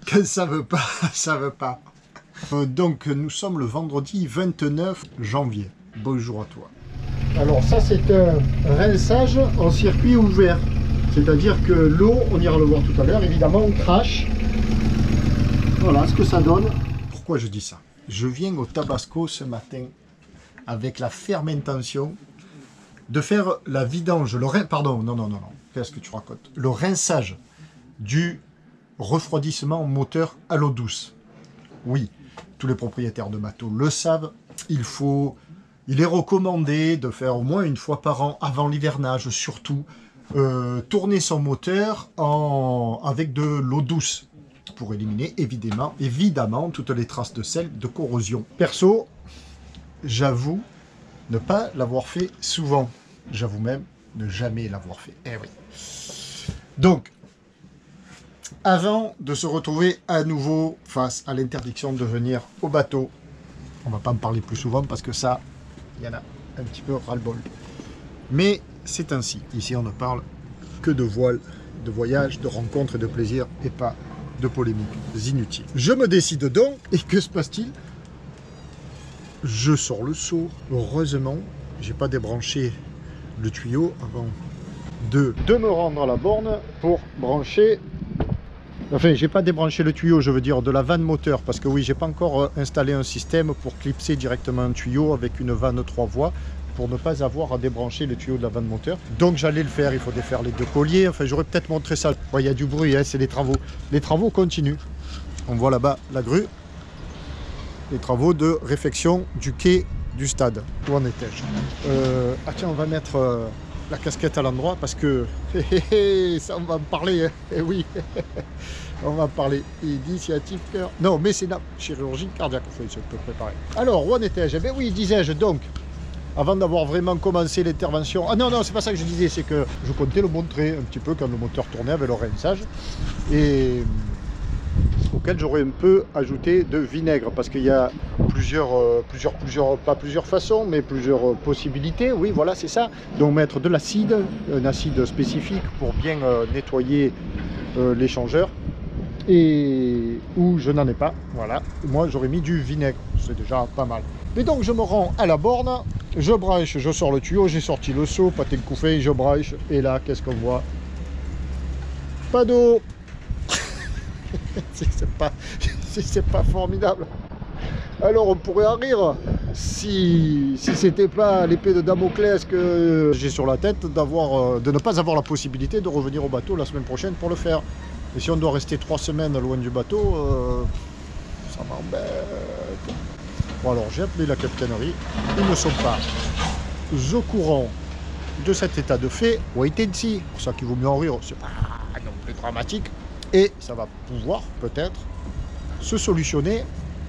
Quand ça veut pas, ça veut pas. Donc nous sommes le vendredi 29 janvier. Bonjour à toi. Alors ça c'est un rinçage en circuit ouvert. C'est-à-dire que l'eau, on ira le voir tout à l'heure, évidemment on crache. Voilà ce que ça donne. Pourquoi je dis ça? Je viens au Tabasco ce matin avec la ferme intention de faire la vidange, qu'est-ce que tu racontes? Le rinçage du refroidissement moteur à l'eau douce. Oui, tous les propriétaires de bateaux le savent, il est recommandé de faire au moins une fois par an, avant l'hivernage surtout, tourner son moteur avec de l'eau douce pour éliminer évidemment toutes les traces de sel, de corrosion. Perso, j'avoue ne pas l'avoir fait souvent. J'avoue même ne jamais l'avoir fait. Eh oui. Donc, avant de se retrouver à nouveau face à l'interdiction de venir au bateau, on va pas en parler plus souvent parce que ça, il y en a un petit peu ras-le-bol. Mais c'est ainsi. Ici, on ne parle que de voile, de voyage, de rencontres et de plaisir et pas de polémiques inutiles. Je me décide donc, et que se passe-t-il? Je sors le seau. Heureusement, j'ai pas débranché le tuyau avant de me rendre à la borne pour brancher. Enfin, j'ai pas débranché le tuyau, je veux dire de la vanne moteur, parce que oui, j'ai pas encore installé un système pour clipser directement un tuyau avec une vanne 3 voies pour ne pas avoir à débrancher le tuyau de la vanne moteur. Donc j'allais le faire, il faut défaire les deux colliers. Enfin, j'aurais peut-être montré ça. Ouais, il y a du bruit, hein, c'est les travaux. Les travaux continuent. On voit là-bas la grue. Les travaux de réfection du quai du stade. Où en étais-je? Ah tiens, on va mettre la casquette à l'endroit parce que ça on va me parler. Hein. Eh oui, on va parler initiative cœur. Non, mécénat, chirurgie cardiaque. Enfin, je peux préparer. Alors, où en étais-je? Eh bien oui, disais-je donc. Avant d'avoir vraiment commencé l'intervention... Ah non, c'est pas ça que je disais, c'est que je comptais le montrer un petit peu quand le moteur tournait avec le rinçage. Et auquel j'aurais un peu ajouté de vinaigre, parce qu'il y a pas plusieurs façons, mais plusieurs possibilités. Oui, voilà, c'est ça. Donc mettre de l'acide, un acide spécifique pour bien nettoyer l'échangeur. Et où je n'en ai pas, voilà. Moi, j'aurais mis du vinaigre, c'est déjà pas mal. Et donc, je me rends à la borne, je branche, je sors le tuyau, j'ai sorti le seau, pâté de couffin, je branche, et là, qu'est-ce qu'on voit? Pas d'eau. C'est pas formidable. Alors, on pourrait en rire si c'était pas l'épée de Damoclès que j'ai sur la tête de ne pas avoir la possibilité de revenir au bateau la semaine prochaine pour le faire. Et si on doit rester 3 semaines loin du bateau, ça m'embête. Bon alors, j'ai appelé la capitainerie. Ils ne sont pas au courant de cet état de fait. Wait and see. C'est pour ça qu'il vaut mieux en rire. C'est pas non plus dramatique. Et ça va pouvoir, peut-être, se solutionner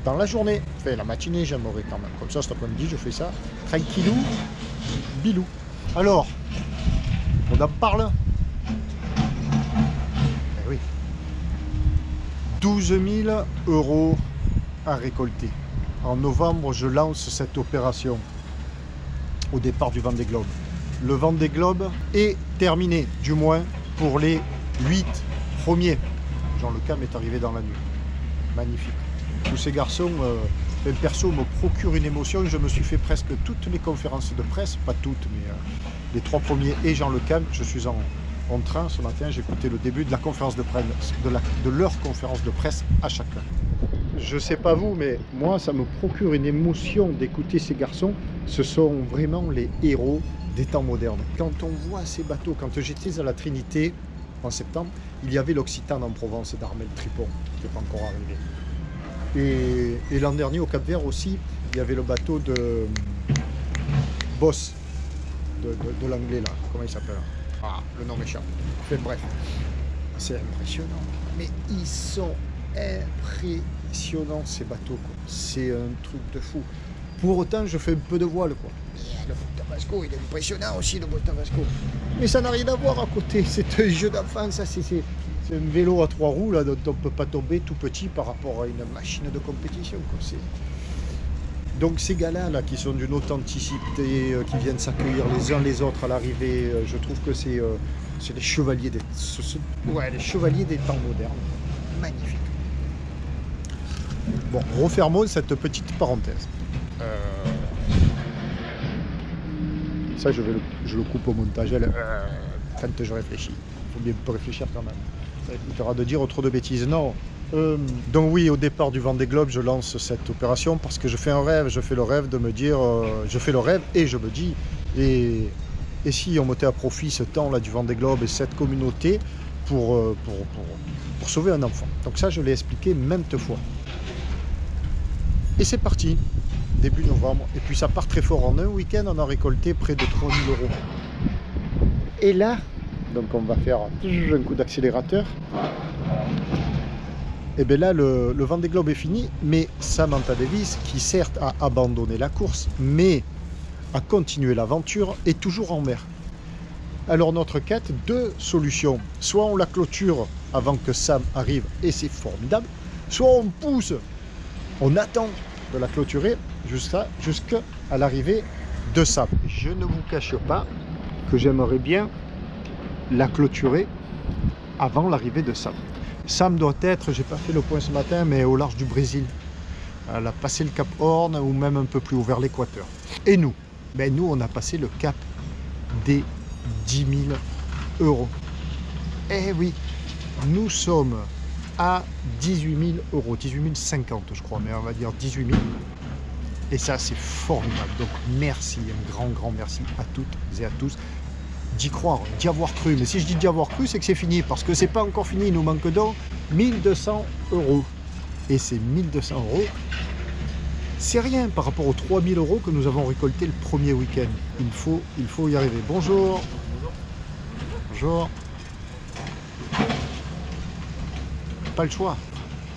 dans la journée. Enfin, la matinée, j'aimerais quand même. Comme ça, cet après-midi, je fais ça. Tranquillou, bilou. Alors, on en parle. 12 000 € à récolter. En novembre, je lance cette opération au départ du Vendée Globe. Le Vendée Globe est terminé, du moins pour les 8 premiers. Jean Le Cam est arrivé dans la nuit. Magnifique. Tous ces garçons, perso, me procurent une émotion. Je me suis fait presque toutes les conférences de presse, pas toutes, mais les 3 premiers et Jean Le Cam. Je suis en train ce matin, j'ai écouté le début de la conférence de presse, de leur conférence de presse à chacun. Je sais pas vous, mais moi ça me procure une émotion d'écouter ces garçons. Ce sont vraiment les héros des temps modernes. Quand on voit ces bateaux, quand j'étais à la Trinité en septembre, il y avait l'Occitane en Provence d'Armel Tripon qui n'est pas encore arrivé. Et l'an dernier au Cap-Vert aussi, il y avait le bateau de Boss, de l'anglais là, comment il s'appelle? Ah, le nom m'échappe. Enfin bref, c'est impressionnant. Mais ils sont impressionnants ces bateaux, quoi. C'est un truc de fou. Pour autant, je fais un peu de voile, quoi. Le Tabasco, il est impressionnant aussi, le Tabasco. Mais ça n'a rien à voir à côté. C'est un jeu d'enfant, ça. C'est un vélo à 3 roues là, dont on ne peut pas tomber tout petit par rapport à une machine de compétition, quoi. Donc ces gars-là là, qui sont d'une authenticité, qui viennent s'accueillir les uns les autres à l'arrivée, je trouve que c'est les chevaliers des temps modernes. Magnifique. Bon, refermons cette petite parenthèse. Ça, je le coupe au montage. Quand je réfléchis. Il faut bien un peu réfléchir quand même. Ça évitera de dire trop de bêtises. Non. Donc oui, au départ du Vendée Globe, je lance cette opération parce que je fais un rêve. Je fais le rêve de me dire... je fais le rêve et je me dis... Et si on mettait à profit ce temps-là du Vendée Globe et cette communauté pour sauver un enfant. Donc ça, je l'ai expliqué maintes fois. Et c'est parti, début novembre. Et puis ça part très fort. En un week-end, on a récolté près de 3 000 €. Et là, donc on va faire un coup d'accélérateur. Et bien là, le Vendée Globe est fini, mais Samantha Davis, qui certes a abandonné la course, mais a continué l'aventure, est toujours en mer. Alors notre quête, deux solutions. Soit on la clôture avant que Sam arrive, et c'est formidable, soit on pousse, on attend de la clôturer jusqu'à l'arrivée de Sam. Je ne vous cache pas que j'aimerais bien la clôturer avant l'arrivée de Sam. Sam doit être, j'ai pas fait le point ce matin, mais au large du Brésil. Elle a passé le Cap Horn ou même un peu plus haut vers l'équateur. Et nous, ben nous on a passé le cap des 10 000 €. Eh oui, nous sommes à 18 000 €, 18 050 je crois, mais on va dire 18 000. Et ça c'est formidable. Donc merci, un grand merci à toutes et à tous d'y croire, d'y avoir cru. Mais si je dis d'y avoir cru, c'est que c'est fini, parce que c'est pas encore fini. Il nous manque donc 1 200 €. Et ces 1 200 €, c'est rien par rapport aux 3 000 € que nous avons récoltés le premier week-end. Il faut y arriver. Bonjour. Bonjour. Pas le choix.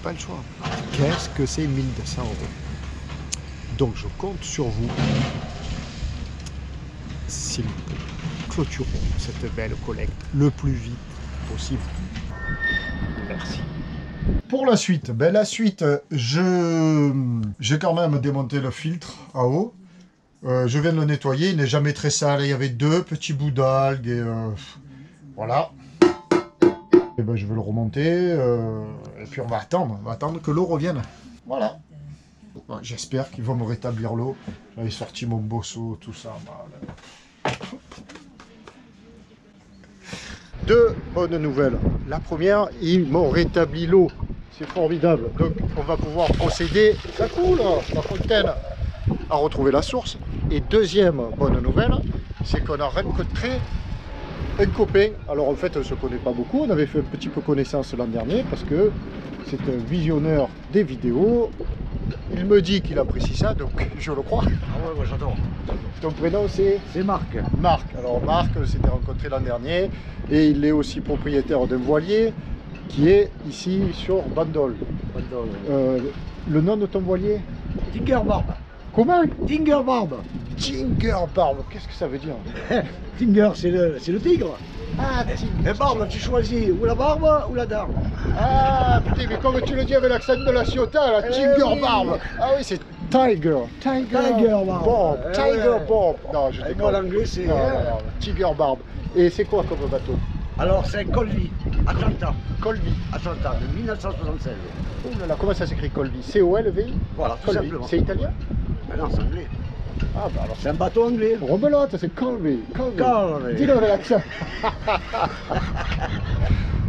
Pas le choix. Qu'est-ce que c'est 1 200 €? Donc je compte sur vous. S'il vous plaît, clôturons cette belle collecte le plus vite possible. Merci. Pour la suite, ben la suite, j'ai quand même démonté le filtre à eau. Je viens de le nettoyer, il n'est jamais très sale. Il y avait 2 petits bouts d'algues et voilà. Et ben je vais le remonter et puis on va attendre que l'eau revienne. Voilà. J'espère qu'ils vont me rétablir l'eau. J'avais sorti mon bosso, tout ça. Deux bonnes nouvelles. La première, ils m'ont rétabli l'eau. C'est formidable. Donc on va pouvoir procéder, ça coule, la fontaine, à retrouver la source. Et deuxième bonne nouvelle, c'est qu'on a rencontré un copain. Alors en fait, on ne se connaît pas beaucoup. On avait fait un petit peu connaissance l'an dernier parce que c'est un visionneur des vidéos. Il me dit qu'il apprécie ça, donc je le crois. Ah ouais, moi j'adore. Ton prénom c'est Marc. Marc. Alors Marc s'était rencontré l'an dernier et il est aussi propriétaire d'un voilier qui est ici sur Bandol. Le nom de ton voilier? Tingerbarb. Comment? Tingerbarb. Tingerbarb, qu'est-ce que ça veut dire? Tinger, c'est le tigre. Ah, Et barbe, tu choisis ou la barbe ou la darbe. Ah, putain, mais comme tu le dis avec l'accent de la Ciotat, la Tingerbarb. Oui. Ah oui, c'est Tiger. Tigerbarb. Bob. Tigerbarb. Non, je Avec déconne. moi l'anglais c'est... Non, Tigerbarb. Et c'est quoi comme bateau? Alors c'est Colby, Atlanta. Colby. Atlanta, de 1976. Oh là là, comment ça s'écrit Colby? C-O-L-V-I? Voilà, tout Colby. simplement. C'est italien? Mais non, c'est anglais. Ah bah alors C'est un bateau anglais. rebelote, c'est Colby. Colby. Dis-le avec l'accent.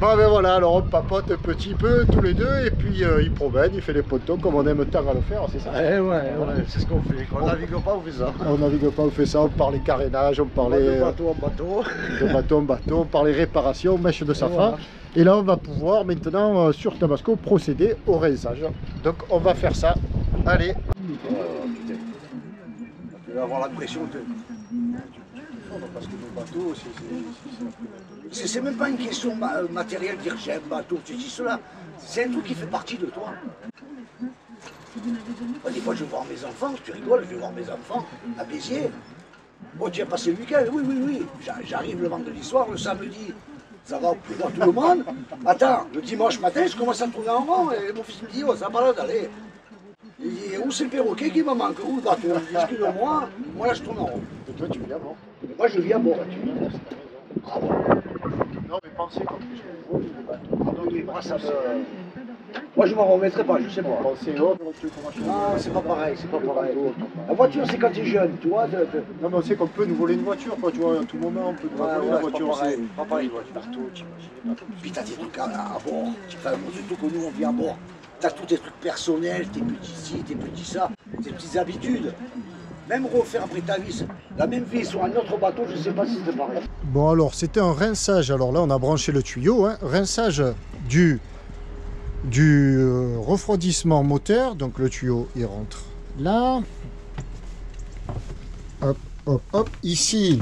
Bon ben voilà, alors on papote un petit peu tous les deux et puis il promène, il fait les pontons comme on aime tant à le faire, c'est ça? Eh ouais, c'est ce qu'on fait. Quand on navigue pas, on fait ça. On navigue pas, on fait ça, on parlait carénage, on parlait De bateau en bateau. de bateau en bateau, on parlait réparation, mèche de safran. Voilà. Et là on va pouvoir maintenant sur Tabasco procéder au rinçage. Donc on va faire ça. Allez. Tu vas avoir la pression. Parce que nos bateaux, C'est même pas une question matérielle, dire j'ai un bateau, tu dis cela. C'est un truc qui fait partie de toi. Des fois, je vais voir mes enfants, tu rigoles, je vais voir mes enfants à Béziers. Bon, tu as passé le week-end, oui. J'arrive le vendredi soir, le samedi, ça va pour voir tout le monde. Attends, le dimanche matin, je commence à tourner en rond et mon fils me dit, oh, ça balade, allez. Il dit, où c'est le perroquet qui me manque, où le bateau? Je dis, excuse-moi, moi là je tourne en rond. et toi tu viens, non? Moi je vis à bord. Non mais pensez quand tu les bateaux. Moi ça me... Moi, je m'en remettrai pas, je sais pas. Bon, c'est hop, le truc, on va changer. Non, c'est pas pareil, c'est pas pareil. La voiture, c'est quand tu es jeune, tu vois. Non, mais on sait qu'on peut nous voler une voiture, quoi, tu vois, à tout moment, on peut nous voler la voiture. C'est pas pareil, une voiture. Puis t'as des trucs à bord. Enfin, surtout que nous, on vit à bord. T'as tous tes trucs personnels, tes petits ci, tes petits ça, tes petites habitudes. Même refaire après ta vis, la même vie sur un autre bateau, je sais pas si c'est pareil. Bon, alors, c'était un rinçage. Alors là, on a branché le tuyau, hein. Rinçage du refroidissement moteur. Donc le tuyau, il rentre là. Hop, hop, hop. Ici,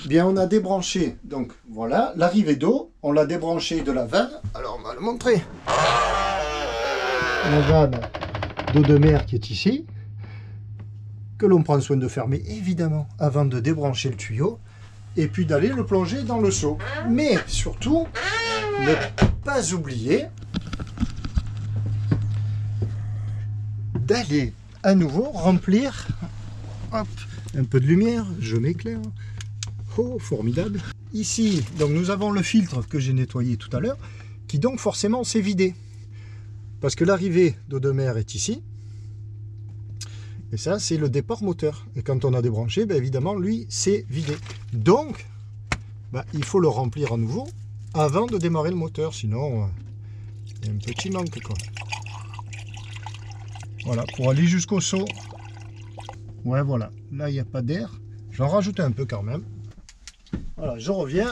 bien, on a débranché. Donc voilà, l'arrivée d'eau. On l'a débranché de la vanne. Alors, on va le montrer. La vanne d'eau de mer qui est ici, que l'on prend soin de fermer évidemment avant de débrancher le tuyau et puis d'aller le plonger dans le seau. Mais surtout, ne pas oublier d'aller à nouveau remplir, hop, un peu de lumière, je m'éclaire, oh formidable. Ici, donc nous avons le filtre que j'ai nettoyé tout à l'heure, qui donc forcément s'est vidé. Parce que l'arrivée d'eau de mer est ici. Et ça, c'est le départ moteur. Et quand on a débranché, ben évidemment, lui, c'est vidé. Donc, ben, il faut le remplir à nouveau avant de démarrer le moteur. Sinon, il y a un petit manque, quoi. Voilà, pour aller jusqu'au seau. Ouais, voilà. Là, il n'y a pas d'air. J'en rajoute un peu quand même. Voilà, je reviens.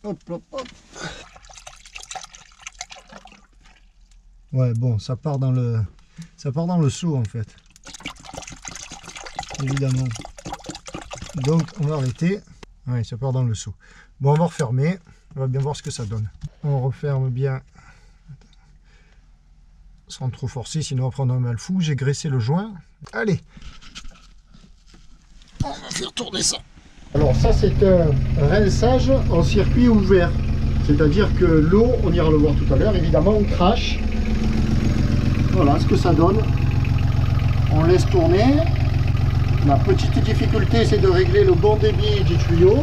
Hop, hop, hop. Ouais, bon, ça part dans le seau en fait. Évidemment. Donc, on va arrêter. Ouais, ça part dans le seau. Bon, on va refermer. On va bien voir ce que ça donne. On referme bien sans trop forcer, sinon on va prendre un mal fou. J'ai graissé le joint. Allez, on va faire tourner ça. Alors ça, c'est un rinçage en circuit ouvert. C'est-à-dire que l'eau, on ira le voir tout à l'heure, évidemment, on crache. Voilà ce que ça donne. On laisse tourner. La petite difficulté, c'est de régler le bon débit du tuyau.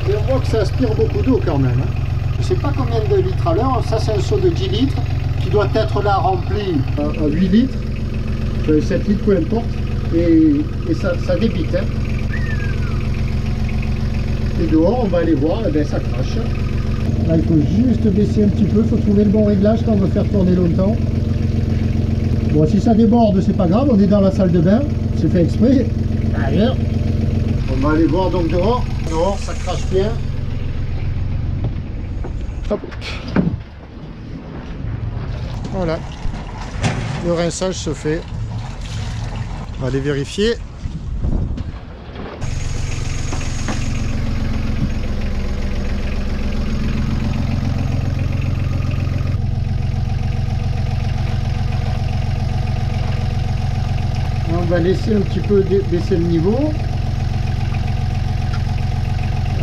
Et on voit que ça aspire beaucoup d'eau quand même. Je ne sais pas combien de litres à l'heure. Ça, c'est un seau de 10 litres qui doit être là rempli à 8 litres. 7 litres, peu importe. Et ça débite. Hein. Et dehors, on va aller voir, et bien, ça crache. Là, il faut juste baisser un petit peu. Il faut trouver le bon réglage quand on veut faire tourner longtemps. Bon, si ça déborde, c'est pas grave. On est dans la salle de bain. C'est fait exprès. Allez. On va aller voir donc dehors. Dehors, ça crache bien. Hop. Voilà. Le rinçage se fait. On va aller vérifier. On va laisser un petit peu baisser le niveau.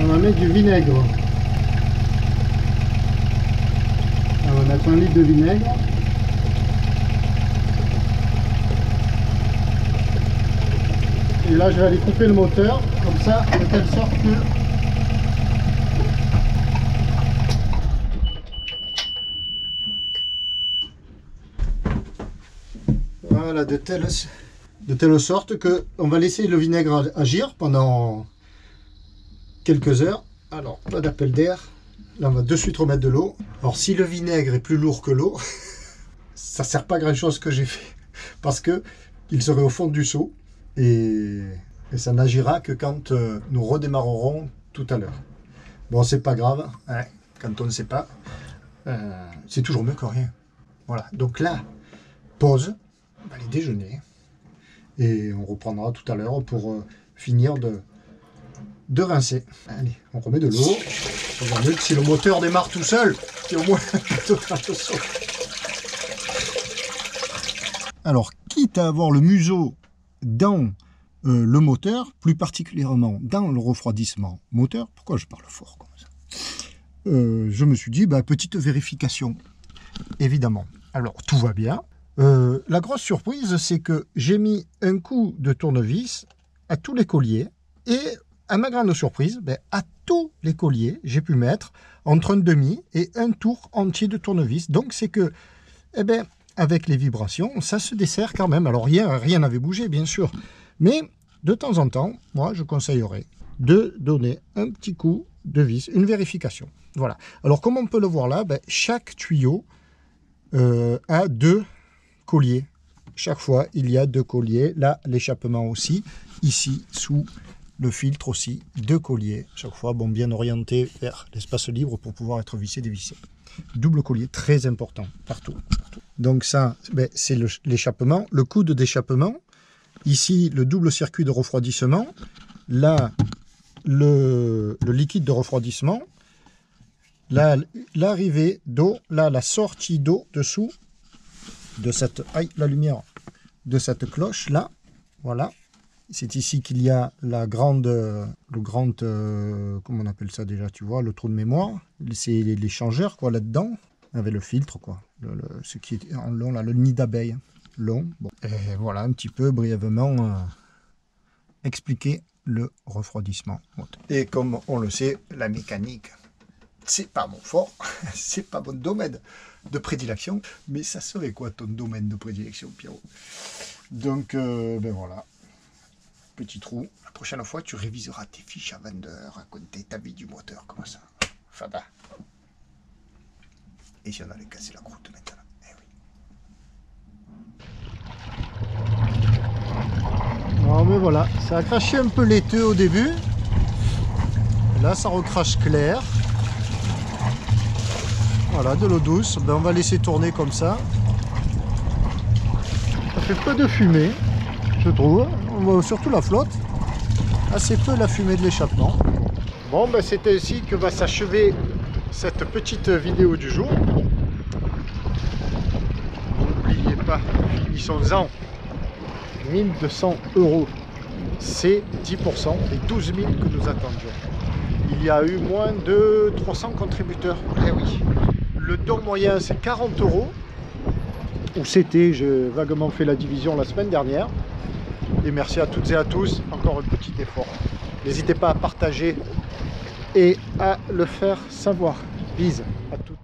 On va mettre du vinaigre. On va mettre 1 litre de vinaigre. Et là, je vais aller couper le moteur, comme ça, de telle sorte que... Voilà, de telle sorte que on va laisser le vinaigre agir pendant quelques heures. Alors, pas d'appel d'air. Là, on va de suite remettre de l'eau. Alors, si le vinaigre est plus lourd que l'eau, ça ne sert pas à grand chose ce que j'ai fait. Parce que il serait au fond du seau. Et ça n'agira que quand nous redémarrerons tout à l'heure. Bon, c'est pas grave, hein, quand on ne sait pas, c'est toujours mieux que rien. Voilà, donc là, pause, on va aller déjeuner, et on reprendra tout à l'heure pour finir de rincer. Allez, on remet de l'eau, on va mieux que si le moteur démarre tout seul, c'est au moins le seau. Alors, quitte à avoir le museau dans le moteur, plus particulièrement dans le refroidissement moteur, pourquoi je parle fort comme ça, je me suis dit, petite vérification, évidemment. Alors, tout va bien. La grosse surprise, c'est que j'ai mis un coup de tournevis à tous les colliers et à ma grande surprise, à tous les colliers, j'ai pu mettre entre un demi et un tour entier de tournevis. Donc c'est que, avec les vibrations, ça se dessert quand même. Alors rien n'avait bougé, bien sûr. Mais de temps en temps, moi, je conseillerais de donner un petit coup de vis, une vérification. Voilà. Alors, comme on peut le voir là, chaque tuyau a 2 colliers. Chaque fois, il y a 2 colliers. Là, l'échappement aussi. Ici, sous le filtre aussi, 2 colliers. Chaque fois, bon, bien orienté vers l'espace libre pour pouvoir être vissé, dévissé. Double collier, très important, partout. Donc ça, c'est l'échappement. Le coude d'échappement. Ici, le double circuit de refroidissement. Là, le liquide de refroidissement. Là, l'arrivée d'eau. Là, la sortie d'eau dessous de cette... Aïe, la lumière. De cette cloche, là. Voilà. C'est ici qu'il y a le grand... comment on appelle ça déjà, tu vois, le trou de mémoire. C'est l'échangeur, quoi, là-dedans. Avec le filtre, quoi. Ce qui est en long, là, le nid d'abeille. Long. Bon. Et voilà, un petit peu brièvement expliquer le refroidissement. Et comme on le sait, la mécanique, c'est pas mon fort, c'est pas mon domaine de prédilection, mais ça serait quoi ton domaine de prédilection, Pierrot? Donc, voilà. Petit trou. La prochaine fois, tu réviseras tes fiches avant de raconter ta vie du moteur, comme ça. Fada. Et si on allait casser la croûte maintenant? Eh oui. Non mais voilà, ça a craché un peu laiteux au début. Là, ça recrache clair. Voilà, de l'eau douce. On va laisser tourner comme ça. Ça fait peu de fumée, je trouve. On voit surtout la flotte. Assez peu la fumée de l'échappement. Bon, c'est ainsi que va s'achever cette petite vidéo du jour. N'oubliez pas, finissons-en. 1200 €. C'est 10% des 12 000 que nous attendions. Il y a eu moins de 300 contributeurs. Eh oui. Le don moyen, c'est 40 €. Ou c'était, j'ai vaguement fait la division la semaine dernière. Et merci à toutes et à tous. Encore un petit effort. N'hésitez pas à partager et à le faire savoir. Bise à toutes.